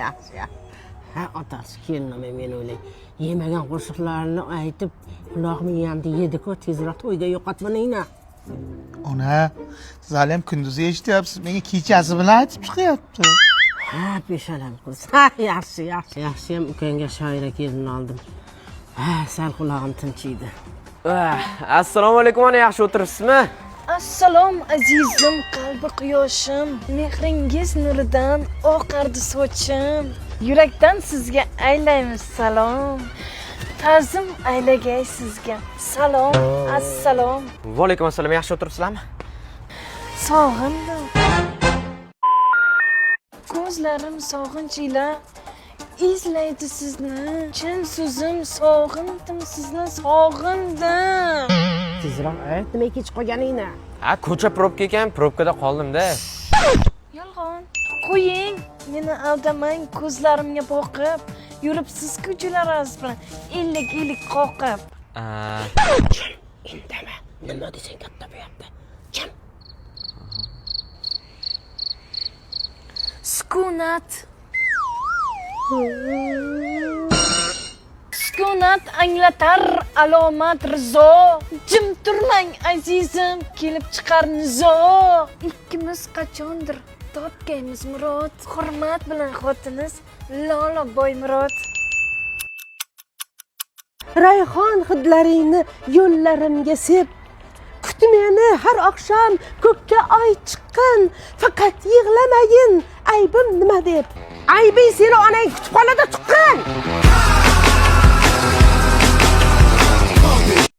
Yaxshi. Ha, otasi kelinmay men o'ylay. Yemagan qo'shiqlarini aytib, quloqni yamdi yedi-ku, tezroq to'yga yo'qotmaningna. Ona, siz ham kunduzi eshityapsiz. Menga kechasi bilan aytib chiqyapti. Ha, peshanam qiz. Ha, yaxshi. Yaxshiyam ukangga shoira kelin oldim. Ha, sal qulog'im tinchiydi. Assalomu alaykum, ana yaxshi o'tiribsizmi? Assalom azizim, qalbi quyoshim, mehringiz nuridan oqardi sochim. Yurakdan sizga aylaymiz salom. Ta'zim aylagay sizga. Salom, assalom. Va alaykum assalom, yaxshi o'tiribsizlarmi? Sog'indim. Ko'zlarim sog'inch ila izlaydi sizni. Chin so'zim sog'indim sizni, sog'indim. Tezroq ayt, nima kech qolganingni? Ha, ko'cha probka ekan, probkada qoldim-da. Yolg'on. Qo'ying, meni aldamang, ko'zlarimga boqib. Yuribsiz ko'chalarimiz bilan illik qoqib. Indama. Nima desang katta bo'lyapti. Kim? Sukunat. Sukunat anglatar alomat rizo. Jim turmang azizim, kelib chiqar nizo. Ikkimiz qachondir topgaymiz murod. Hurmat bilan xotiniz Lola Boymurod. Rayhon hidlaringni yo'llarimga sep. Kut meni har oqshom ko'kka oy chiqqan. Faqat yig'lamagin, aybim nima deb. Aybing seni onang kutib